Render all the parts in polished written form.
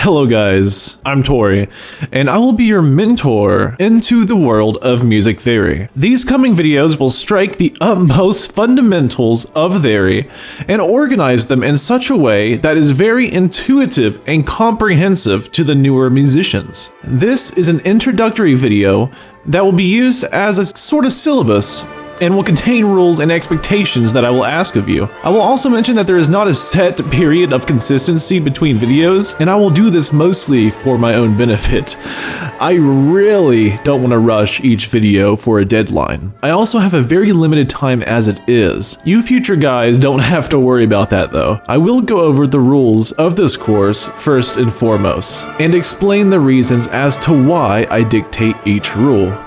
Hello guys, I'm Tori, and I will be your mentor into the world of music theory. These coming videos will strike the utmost fundamentals of theory and organize them in such a way that is very intuitive and comprehensive to the newer musicians. This is an introductory video that will be used as a sort of syllabus and will contain rules and expectations that I will ask of you. I will also mention that there is not a set period of consistency between videos, and I will do this mostly for my own benefit. I really don't want to rush each video for a deadline. I also have a very limited time as it is. You future guys don't have to worry about that though. I will go over the rules of this course first and foremost, and explain the reasons as to why I dictate each rule.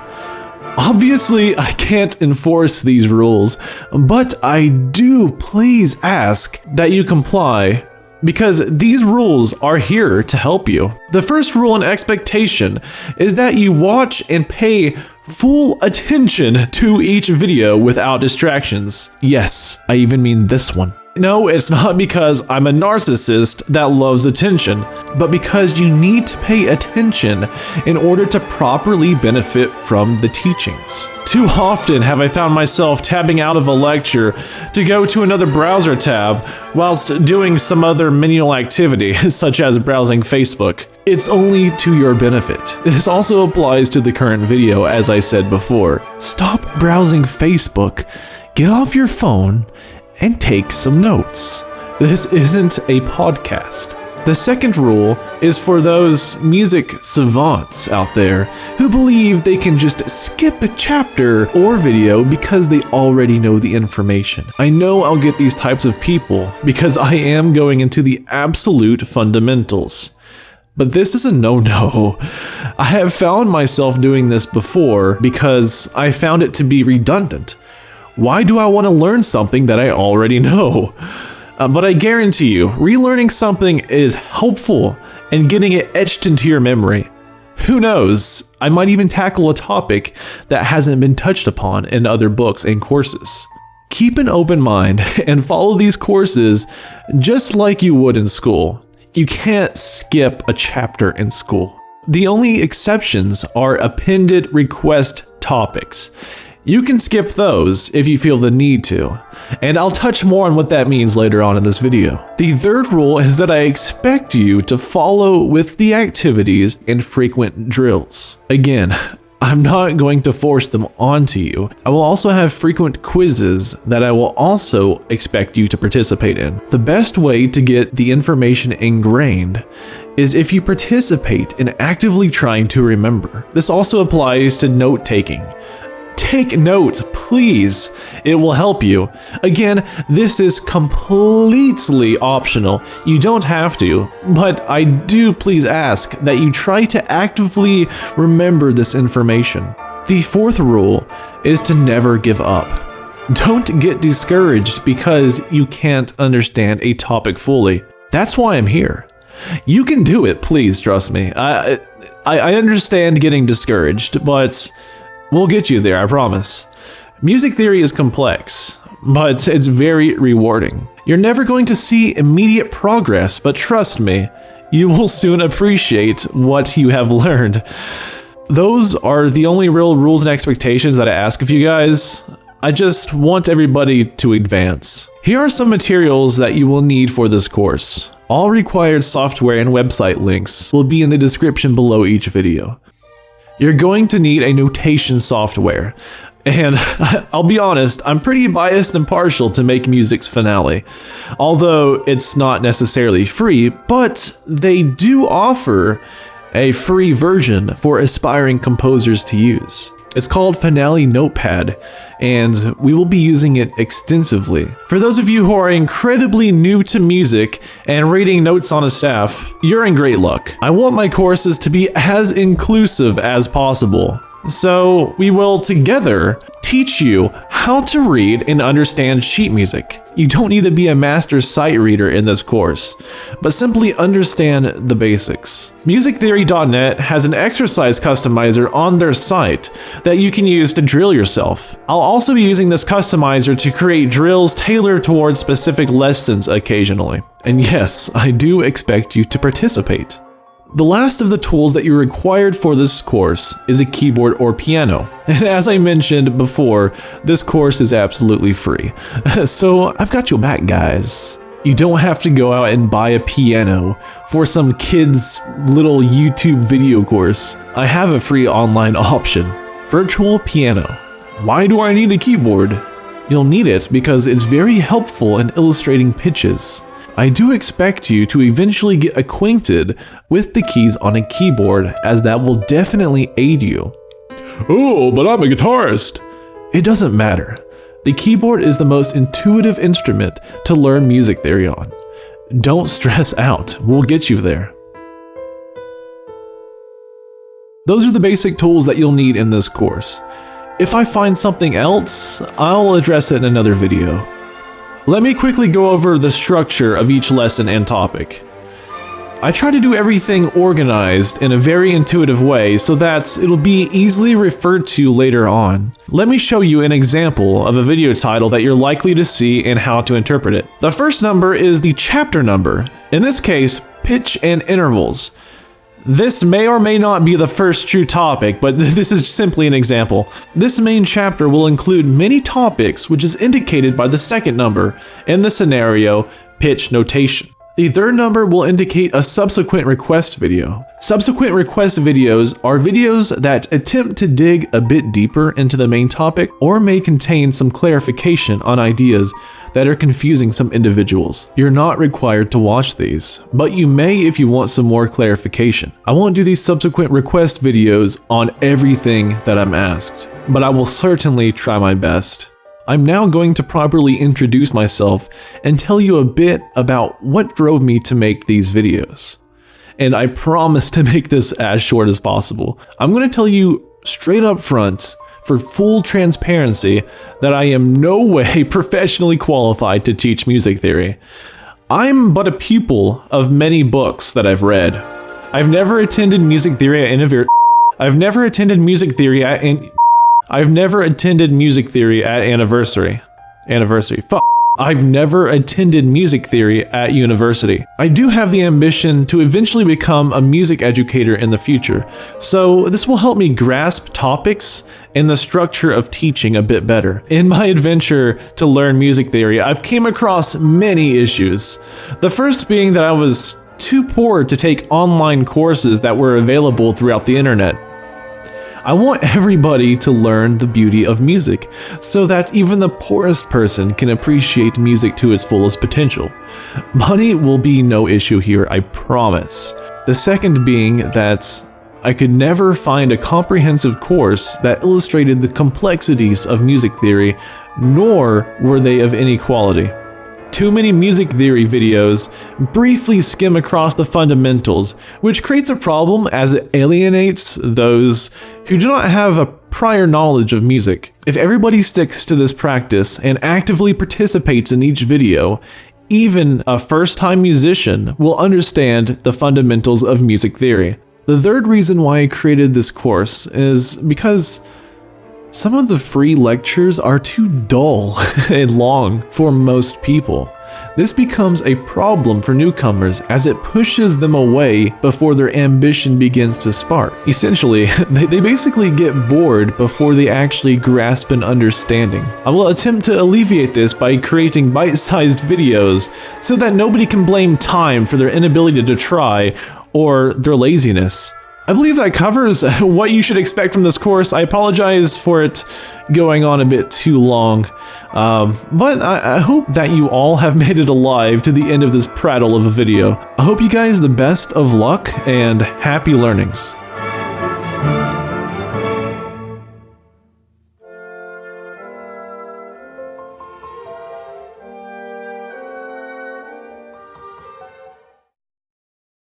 Obviously, I can't enforce these rules, but I do please ask that you comply because these rules are here to help you. The first rule and expectation is that you watch and pay full attention to each video without distractions. Yes, I even mean this one. No, it's not because I'm a narcissist that loves attention, but because you need to pay attention in order to properly benefit from the teachings. Too often have I found myself tabbing out of a lecture to go to another browser tab whilst doing some other menial activity, such as browsing Facebook. It's only to your benefit. This also applies to the current video, as I said before. Stop browsing Facebook, get off your phone, and take some notes. This isn't a podcast. The second rule is for those music savants out there who believe they can just skip a chapter or video because they already know the information. I know I'll get these types of people because I am going into the absolute fundamentals. But this is a no-no. I have found myself doing this before because I found it to be redundant. Why do I want to learn something that I already know? But I guarantee you, relearning something is helpful and getting it etched into your memory. Who knows? I might even tackle a topic that hasn't been touched upon in other books and courses. Keep an open mind and follow these courses just like you would in school. You can't skip a chapter in school. The only exceptions are appended request topics. You can skip those if you feel the need to, and I'll touch more on what that means later on in this video. The third rule is that I expect you to follow with the activities and frequent drills. Again, I'm not going to force them onto you. I will also have frequent quizzes that I will also expect you to participate in. The best way to get the information ingrained is if you participate in actively trying to remember. This also applies to note taking. Take notes, please. It will help you. Again, this is completely optional. You don't have to, but I do please ask that you try to actively remember this information. The fourth rule is to never give up. Don't get discouraged because you can't understand a topic fully. That's why I'm here. You can do it, please trust me. I understand getting discouraged, but we'll get you there, I promise. Music theory is complex, but it's very rewarding. You're never going to see immediate progress, but trust me, you will soon appreciate what you have learned. Those are the only real rules and expectations that I ask of you guys. I just want everybody to advance. Here are some materials that you will need for this course. All required software and website links will be in the description below each video. You're going to need a notation software. And I'll be honest, I'm pretty biased and partial to Make Music's Finale. Although it's not necessarily free, but they do offer a free version for aspiring composers to use. It's called Finale Notepad, and we will be using it extensively. For those of you who are incredibly new to music and reading notes on a staff, you're in great luck. I want my courses to be as inclusive as possible. So we will together teach you how to read and understand sheet music. You don't need to be a master sight reader in this course, but simply understand the basics. MusicTheory.net has an exercise customizer on their site that you can use to drill yourself. I'll also be using this customizer to create drills tailored towards specific lessons occasionally. And yes, I do expect you to participate. The last of the tools that you're required for this course is a keyboard or piano. And as I mentioned before, this course is absolutely free. So I've got your back, guys. You don't have to go out and buy a piano for some kid's little YouTube video course. I have a free online option, virtual piano. Why do I need a keyboard? You'll need it because it's very helpful in illustrating pitches. I do expect you to eventually get acquainted with the keys on a keyboard, as that will definitely aid you. Oh, but I'm a guitarist. It doesn't matter. The keyboard is the most intuitive instrument to learn music theory on. Don't stress out, we'll get you there. Those are the basic tools that you'll need in this course. If I find something else, I'll address it in another video. Let me quickly go over the structure of each lesson and topic. I try to do everything organized in a very intuitive way so that it'll be easily referred to later on. Let me show you an example of a video title that you're likely to see and how to interpret it. The first number is the chapter number, in this case, pitch and intervals. This may or may not be the first true topic, but this is simply an example. This main chapter will include many topics, which is indicated by the second number, in the scenario, pitch notation. The third number will indicate a subsequent request video. Subsequent request videos are videos that attempt to dig a bit deeper into the main topic or may contain some clarification on ideas that are confusing some individuals. You're not required to watch these, but you may if you want some more clarification. I won't do these subsequent request videos on everything that I'm asked, but I will certainly try my best. I'm now going to properly introduce myself and tell you a bit about what drove me to make these videos. And I promise to make this as short as possible. I'm going to tell you straight up front, for full transparency, that I am no way professionally qualified to teach music theory. I'm but a pupil of many books that I've read. I've never attended music theory at I've never attended music theory at I've never attended music theory at I've never attended music theory at university. I do have the ambition to eventually become a music educator in the future, so this will help me grasp topics and the structure of teaching a bit better. In my adventure to learn music theory, I've came across many issues. The first being that I was too poor to take online courses that were available throughout the internet. I want everybody to learn the beauty of music, so that even the poorest person can appreciate music to its fullest potential. Money will be no issue here, I promise. The second being that I could never find a comprehensive course that illustrated the complexities of music theory, nor were they of any quality. Too many music theory videos briefly skim across the fundamentals, which creates a problem as it alienates those who do not have a prior knowledge of music. If everybody sticks to this practice and actively participates in each video, even a first-time musician will understand the fundamentals of music theory. The third reason why I created this course is because some of the free lectures are too dull and long for most people. This becomes a problem for newcomers as it pushes them away before their ambition begins to spark. Essentially, they basically get bored before they actually grasp an understanding. I will attempt to alleviate this by creating bite-sized videos so that nobody can blame time for their inability to try or their laziness. I believe that covers what you should expect from this course. I apologize for it going on a bit too long, but I hope that you all have made it alive to the end of this prattle of a video. I hope you guys the best of luck and happy learnings.